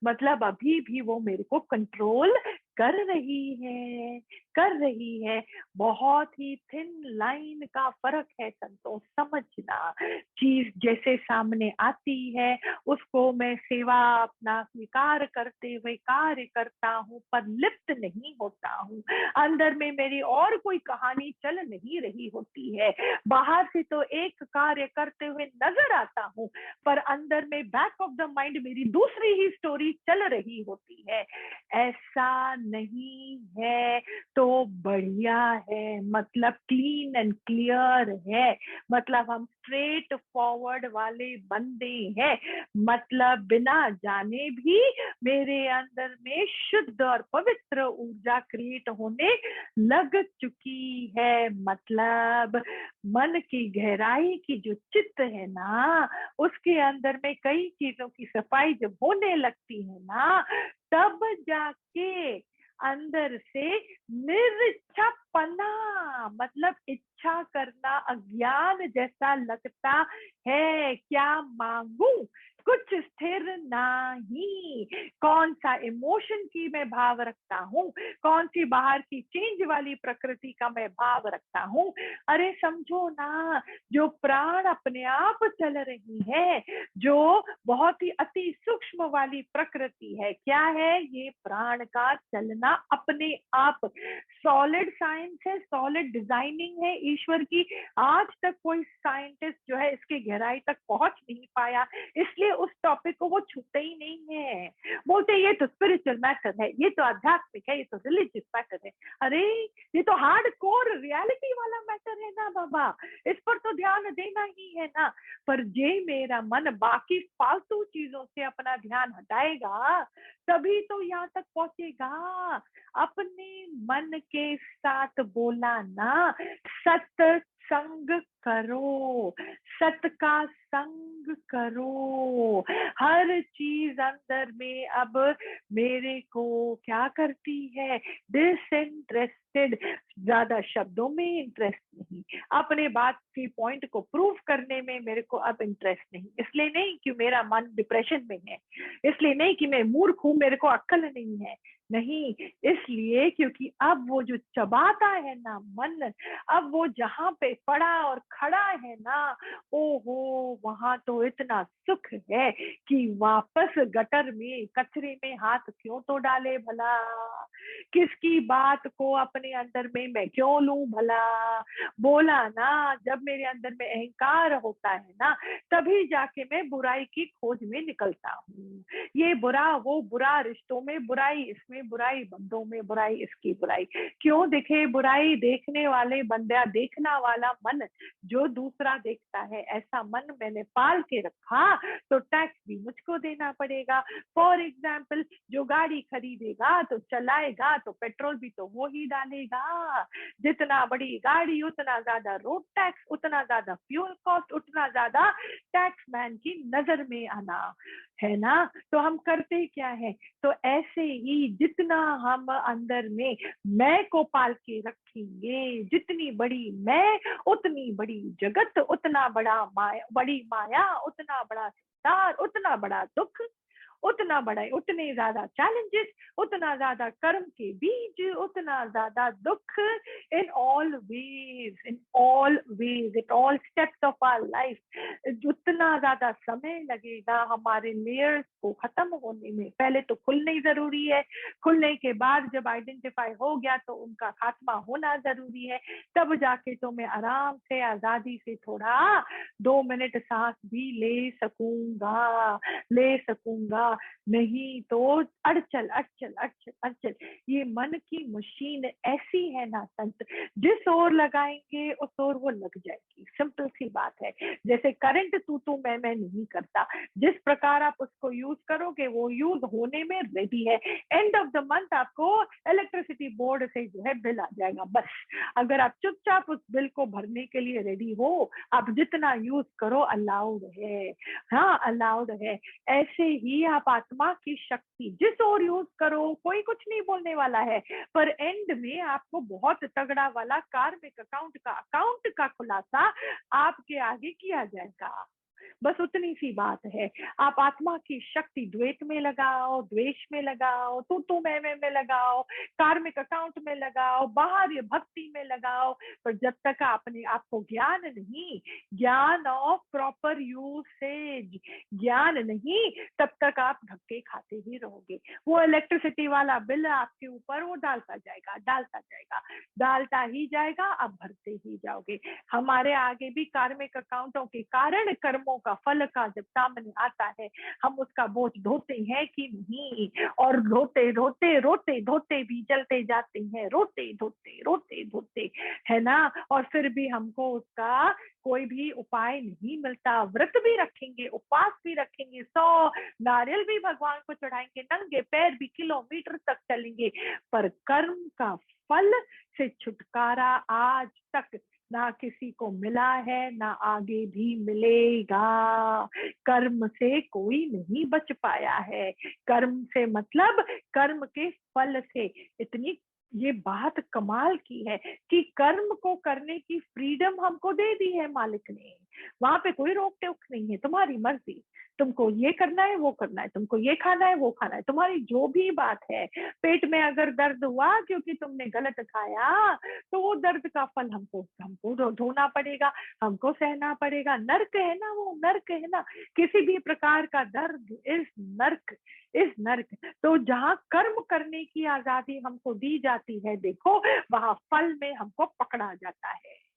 S1: मतलब अभी भी वो मेरे को कंट्रोल कर रही है, कर रही है। बहुत ही थिन लाइन का फर्क है संतोष, समझना। चीज जैसे सामने आती है उसको मैं सेवा अपना स्वीकार करते हुए कार्य करता हूँ, पर लिप्त नहीं होता हूँ। अंदर में मेरी और कोई कहानी चल नहीं रही होती है। बाहर से तो एक कार्य करते हुए नजर आता हूँ, पर अंदर में बैक ऑफ द माइंड मेरी दूसरी ही स्टोरी चल रही होती है। ऐसा नहीं है तो बढ़िया है, मतलब क्लीन एंड क्लियर है, मतलब हम स्ट्रेट फॉरवर्ड वाले बंदे हैं। मतलब बिना जाने भी मेरे अंदर में शुद्ध और पवित्र ऊर्जा क्रिएट होने लग चुकी है। मतलब मन की गहराई की जो चित्त है ना, उसके अंदर में कई चीजों की सफाई जब होने लगती है ना, तब जाके अंदर से निरिच्छापना, मतलब इच्छा करना अज्ञान जैसा लगता है। क्या मांगू? कुछ स्थिर नहीं। कौन सा इमोशन की मैं भाव रखता हूँ, कौन सी बाहर की चेंज वाली प्रकृति का मैं भाव रखता हूँ। अरे समझो ना, जो प्राण अपने आप चल रही है, जो बहुत ही अति सूक्ष्म वाली प्रकृति है, क्या है ये? प्राण का चलना अपने आप। सॉलिड साइंस है, सॉलिड डिजाइनिंग है ईश्वर की। आज तक कोई साइंटिस्ट जो है इसके गहराई तक पहुंच नहीं पाया, इसलिए उस टॉपिक को वो छूते ही नहीं है। बोलते ये तो स्पिरिचुअल मैटर है, ये तो आध्यात्मिक है, ये तो रिलीजियस मैटर है। अरे ये तो हार्ड कोर रियलिटी वाला मैटर है ना बाबा, इस पर तो ध्यान देना ही है ना। पर जे मेरा मन बाकी फालतू चीजों से अपना ध्यान हटाएगा तभी तो यहाँ तक पहुंचेगा। अपने मन के साथ बोला ना, सत्संग करो, सत का संग करो। हर चीज अंदर में अब मेरे को क्या करती है, डिसइंटरेस्टेड। ज्यादा शब्दों में इंटरेस्ट नहीं, अपने बात की पॉइंट को प्रूव करने में मेरे को अब इंटरेस्ट नहीं। इसलिए नहीं कि मेरा मन डिप्रेशन में है, इसलिए नहीं कि मैं मूर्ख हूं, मेरे को अक्ल नहीं है, नहीं, इसलिए क्योंकि अब वो जो चबाता है ना मन, अब वो जहां पे पड़ा और खड़ा है ना, ओहो, वहां तो इतना सुख है कि वापस गटर में कचरे में हाथ क्यों तो डाले भला, किसकी बात को अपने अंदर में मैं क्यों लूं भला। बोला ना, जब मेरे अंदर में अहंकार होता है ना, तभी जाके मैं बुराई की खोज में निकलता हूँ। ये बुरा, वो बुरा, रिश्तों में बुराई, इसमें बुराई, बंदों में बुराई, इसकी बुराई। क्यों दिखे बुराई, देखने वाले बंदा, देखना वाला मन जो दूसरा देखता है, ऐसा मन मैंने पाल के रखा, तो टैक्स भी मुझको देना पड़ेगा। फॉर एग्जाम्पल, जो गाड़ी खरीदेगा तो चलाएगा तो पेट्रोल भी तो वो ही डालेगा। जितना बड़ी गाड़ी उतना ज्यादा रोड टैक्स, उतना ज्यादा फ्यूल कॉस्ट, उतना ज्यादा टैक्स मैन की नजर में आना, है ना। तो हम करते क्या है, तो ऐसे ही जितना हम अंदर में मैं को पाल के रखेंगे, जितनी बड़ी मैं उतनी बड़ी जगत, उतना बड़ा माया, बड़ी माया उतना बड़ा संसार, उतना बड़ा दुख, उतना बड़ा, उतने ज्यादा चैलेंजेस, उतना ज्यादा कर्म के बीज, उतना ज्यादा दुख, in all ways, in all steps of our life. जितना ज्यादा समय लगेगा हमारे लेयर्स को खत्म होने में, पहले तो खुलना ही जरूरी है, खुलने के बाद जब आइडेंटिफाई हो गया तो उनका खात्मा होना जरूरी है, तब जाके तो मैं आराम से आजादी से थोड़ा 2 मिनट सांस भी ले सकूंगा। नहीं तो अड़चल अड़चल अड़चल अड़चल। ये मन की मशीन ऐसी है ना संत, जिस ओर लगाएंगे उस ओर वो लग जाएगी। सिंपल सी बात है, जैसे करंट तू मैं नहीं करता, जिस प्रकार आप उसको यूज करोगे वो यूज होने में रेडी है। एंड ऑफ द मंथ आपको इलेक्ट्रिसिटी बोर्ड से जो है बिल आ जाएगा। बस अगर आप चुपचाप उस बिल को भरने के लिए रेडी हो, आप जितना यूज करो अलाउड है, हाँ अलाउड है। ऐसे ही आप आत्मा की शक्ति जिस ओर यूज करो, कोई कुछ नहीं बोलने वाला है, पर एंड में आपको बहुत तगड़ा वाला कार्मिक अकाउंट का खुलासा आपके आगे किया जाएगा। बस उतनी सी बात है। आप आत्मा की शक्ति द्वैत में लगाओ, द्वेष में लगाओ, तू मैं लगाओ, कार्मिक अकाउंट में लगाओ, बाहर भक्ति में लगाओ, पर जब तक आपने आपको ज्ञान नहीं, ज्ञान ऑफ प्रॉपर यूसेज, ज्ञान नहीं, तब तक आप धक्के खाते ही रहोगे। वो इलेक्ट्रिसिटी वाला बिल आपके ऊपर वो डालता ही जाएगा, आप भरते ही जाओगे। हमारे आगे भी कार्मिक अकाउंटों के कारण कर्मों का फल का जब सामने आता है, हम उसका बोझ ढोते हैं कि नहीं, और रोते भी चलते जाते हैं, रोते, है ना। और फिर भी हमको उसका कोई भी उपाय नहीं मिलता। व्रत भी रखेंगे, उपवास भी रखेंगे, 100 नारियल भी भगवान को चढ़ाएंगे, नंगे पैर भी किलोमीटर तक चलेंगे, पर कर्म का फल से छुटकारा आज तक ना किसी को मिला है, ना आगे भी मिलेगा। कर्म से कोई नहीं बच पाया है। कर्म से मतलब कर्म के फल से। इतनी ये बात कमाल की है कि कर्म को करने की फ्रीडम हमको दे दी है मालिक ने। वहां पे कोई रोक टोक नहीं है, तुम्हारी मर्जी, तुमको ये करना है वो करना है, तुमको ये खाना है वो खाना है, तुम्हारी जो भी बात है। पेट में अगर दर्द हुआ क्योंकि तुमने गलत खाया, तो वो दर्द का फल हमको हमको ढोना पड़ेगा, हमको सहना पड़ेगा। नर्क है ना, वो नर्क है ना। किसी भी प्रकार का दर्द इस नर्क। तो जहाँ कर्म करने की आजादी हमको दी जाती है, देखो वहां फल में हमको पकड़ा जाता है।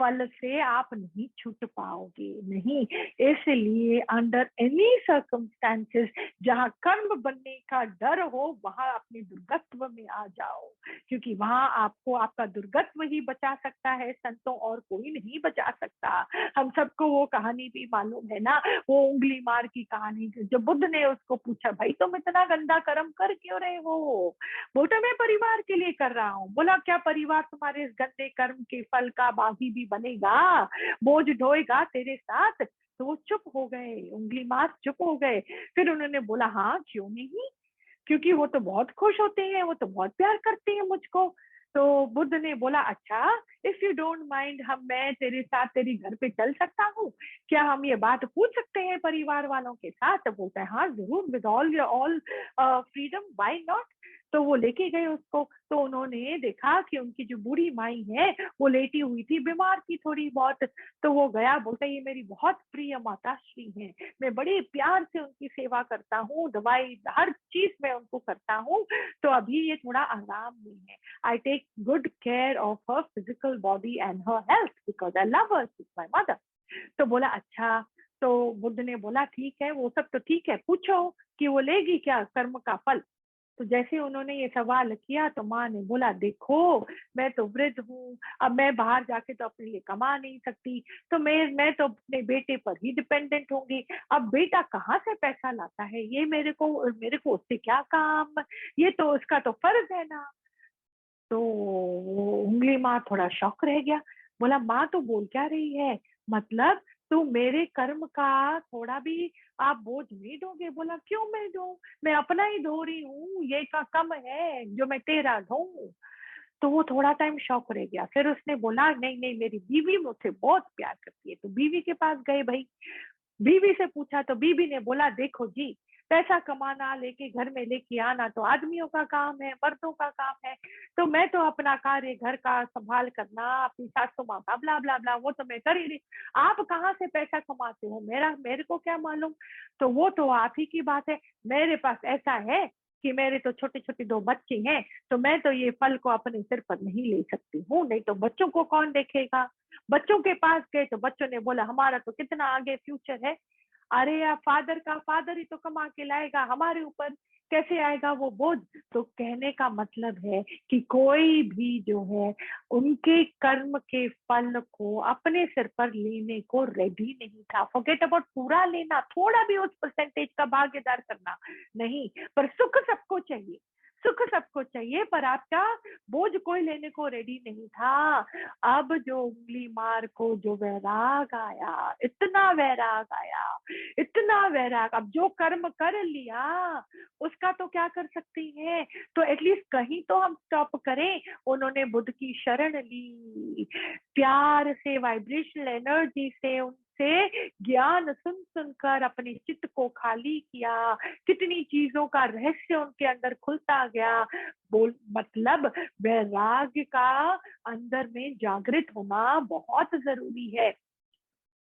S1: फल से आप नहीं छूट पाओगे, नहीं। इसलिए अंडर एनी सर्कमस्टेंसेस जहां कर्म बनने का डर हो, वहां अपने दुर्गत्व में आ जाओ, क्योंकि वहां आपको आपका दुर्गत्व ही बचा सकता है संतों, और कोई नहीं बचा सकता। हम सबको वो कहानी भी मालूम है ना, वो उंगली मार की कहानी। जब बुद्ध ने उसको पूछा, भाई तुम इतना गंदा कर्म कर क्यों रहे हो? बोला मैं परिवार के लिए कर रहा हूँ। बोला क्या परिवार तुम्हारे इस गंदे कर्म के फल का बागी भी बनेगा, बोझ ढोएगा तेरे साथ? तो वो चुप हो गए, उंगली मार चुप हो गए। फिर उन्होंने बोला हाँ क्यों नहीं, क्योंकि वो तो बहुत खुश होते हैं, वो तो बहुत प्यार करते हैं मुझको। तो बुद्ध ने बोला अच्छा, इफ यू डोंट माइंड, हम मैं तेरे साथ तेरी घर पे चल सकता हूँ, क्या हम ये बात पूछ सकते हैं परिवार वालों के साथ? तो बोलता है हाँ जरूर, with all freedom, why not. तो वो लेके गए उसको। तो उन्होंने देखा कि उनकी जो बूढ़ी माई है वो लेटी हुई थी, बीमार थी थोड़ी बहुत। तो वो गया, बोलता ये मेरी बहुत प्रिय माताश्री है, मैं बड़े प्यार से उनकी सेवा करता हूँ, दवाई हर चीज मैं उनको करता हूँ, तो अभी ये थोड़ा आराम में है। I take good care of her physical body and her health because I love her, she is my mother. तो बोला अच्छा। तो बुद्ध ने बोला ठीक है, वो सब तो ठीक है, पूछो कि वो लेगी क्या कर्म का फल। तो जैसे उन्होंने ये सवाल किया तो माँ ने बोला देखो, मैं तो वृद्ध हूँ, अब मैं बाहर जाके तो अपने लिए कमा नहीं सकती, तो मैं तो अपने बेटे पर ही डिपेंडेंट होंगी। अब बेटा कहाँ से पैसा लाता है, ये मेरे को उससे क्या काम, ये तो उसका तो फर्ज है ना। तो वो उंगली मार थोड़ा शॉक रह गया। बोला माँ तो बोल क्या रही है, मतलब तू मेरे कर्म का थोड़ा भी आप बोझ नहीं दोगे? बोला क्यों मैं दूं, मैं अपना ही धो रही हूँ, ये का कम है जो मैं तेरा धोऊं? तो वो थोड़ा टाइम शॉक रह गया। फिर उसने बोला नहीं नहीं, मेरी बीवी मुझसे बहुत प्यार करती है। तो बीवी के पास गए भाई, बीवी से पूछा तो बीवी ने बोला देखो जी, पैसा कमाना लेके घर में लेके आना तो आदमियों का काम है, मर्दों का काम है, तो मैं तो अपना कार्य घर का संभाल करना, अपनी सासू माँ का ब्ला ब्ला ब्ला वो तो मैं कर ही रही, आप कहाँ से पैसा कमाते हो, मेरे को क्या मालूम, तो वो तो आप ही की बात है, मेरे पास ऐसा है कि मेरे तो छोटे छोटे दो बच्चे हैं, तो मैं तो ये फल को अपने सिर पर नहीं ले सकती हूँ, नहीं तो बच्चों को कौन देखेगा। बच्चों के पास गए तो बच्चों ने बोला हमारा तो कितना आगे फ्यूचर है, अरे यार फादर का फादर ही तो कमा के लाएगा, हमारे ऊपर कैसे आएगा वो बोझ। तो कहने का मतलब है कि कोई भी जो है उनके कर्म के फल को अपने सिर पर लेने को रेडी नहीं था। फॉरगेट अबाउट पूरा लेना, थोड़ा भी उस परसेंटेज का भागीदार करना नहीं, पर सुख सबको चाहिए, सुख सबको चाहिए, पर आपका बोझ कोई लेने को रेडी नहीं था। अब जो उंगली मार को जो वैराग आया, इतना वैराग आया, इतना वैराग, अब जो कर्म कर लिया उसका तो क्या कर सकती है, तो एटलीस्ट कहीं तो हम स्टॉप करें। उन्होंने बुद्ध की शरण ली, प्यार से, वाइब्रेशनल एनर्जी से उनसे ज्ञान सुन सुनकर अपने चित्त को खाली किया, कितनी चीजों का रहस्य उनके अंदर खुलता गया। बोल मतलब वैराग्य का अंदर में जागृत होना बहुत जरूरी है।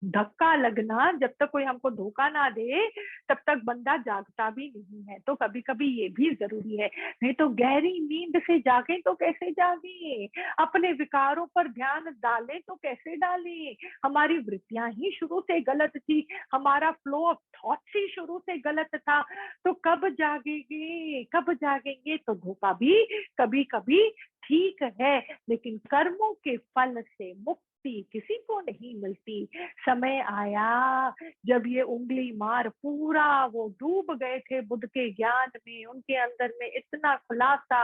S1: धक्का लगना, जब तक कोई हमको धोखा ना दे तब तक बंदा जागता भी नहीं है, तो कभी कभी ये भी जरूरी है, नहीं तो गहरी नींद से जागे तो कैसे जागे, अपने विकारों पर ध्यान डालें तो कैसे डालें, हमारी वृत्तियां ही शुरू से गलत थी, हमारा फ्लो ऑफ थॉट्स ही शुरू से गलत था, तो कब जागेंगे, कब जागेंगे, तो धोखा भी कभी कभी ठीक है, लेकिन कर्मों के फल से मुक्ति किसी को नहीं मिलती। समय आया जब ये उंगली मार पूरा वो डूब गए थे बुद्ध के ज्ञान में, उनके अंदर में इतना खुलासा,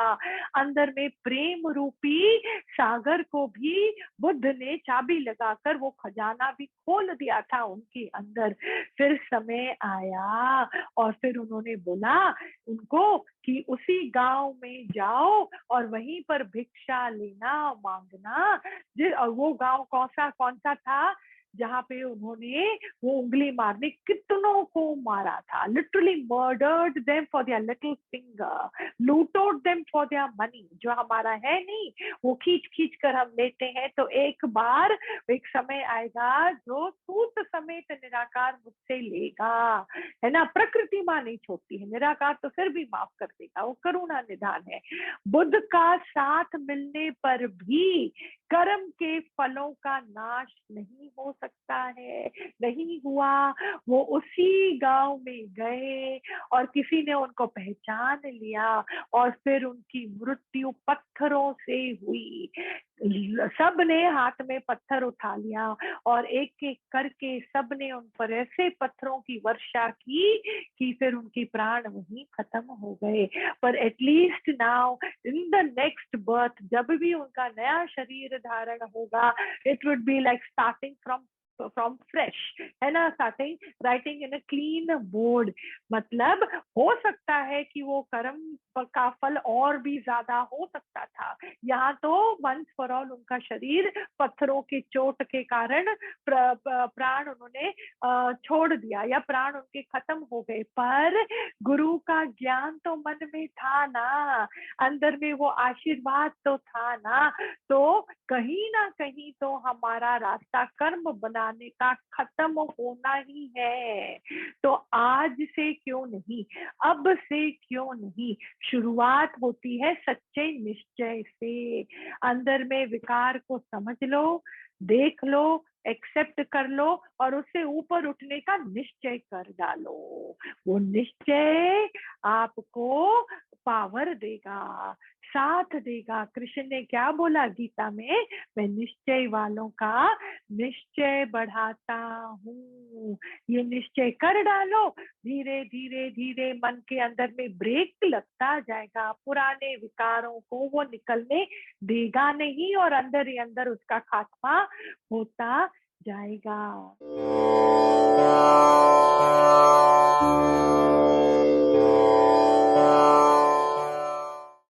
S1: अंदर में प्रेम रूपी सागर को भी बुद्ध ने चाबी लगाकर वो खजाना भी खोल दिया था उनके अंदर। फिर समय आया और फिर उन्होंने बोला उनको कि उसी गांव में जाओ और वहीं पर भिक्षा लेना, मांगना। और वो गांव कौन सा था जहाँ पे उन्होंने वो उंगली मारने कितनों को मारा था, literally murdered them for their little finger, looted them for their money, जो हमारा है नहीं वो खींच खींच कर हम लेते हैं। तो एक बार एक समय आएगा जो सूत समेत निराकार मुझसे लेगा, है ना, प्रकृति माँ नहीं छोड़ती है, निराकार तो फिर भी माफ कर देगा, वो करुणा निधान है। बुद्ध का साथ मिलने पर भी कर्म के फलों का नाश नहीं हो सकता है, नहीं हुआ। वो उसी गांव में गए और किसी ने उनको पहचान लिया और फिर उनकी मृत्यु पत्थरों से हुई। सब ने हाथ में पत्थर उठा लिया और एक एक करके सब ने उन पर ऐसे पत्थरों की वर्षा की कि फिर उनके प्राण वहीं खत्म हो गए। पर at least now in the next birth, जब भी उनका नया शरीर धारण होगा, it would be like starting from from fresh, है ना, starting writing in a clean board. मतलब हो सकता है कि वो कर्म का फल और भी ज्यादा हो सकता था। यहाँ तो वंस फॉर ऑल उनका शरीर पत्थरों की चोट के कारण प्राण उन्होंने छोड़ दिया, या प्राण उनके खत्म हो गए, पर गुरु का ज्ञान तो मन में था ना, अंदर में वो आशीर्वाद तो था ना। तो कहीं ना कहीं तो हमारा रास्ता कर्म बनाने का खत्म होना ही है। तो आज से क्यों नहीं, अब से क्यों नहीं, शुरुआत होती है सच्चे निश्चय से। अंदर में विकार को समझ लो, देख लो, एक्सेप्ट कर लो, और उससे ऊपर उठने का निश्चय कर डालो। वो निश्चय आपको पावर देगा, साथ देगा। कृष्ण ने क्या बोला गीता में, मैं निश्चय वालों का निश्चय बढ़ाता हूँ। ये निश्चय कर डालो, धीरे धीरे धीरे मन के अंदर में ब्रेक लगता जाएगा, पुराने विकारों को वो निकलने देगा नहीं, और अंदर ही अंदर उसका खात्मा होता जाएगा।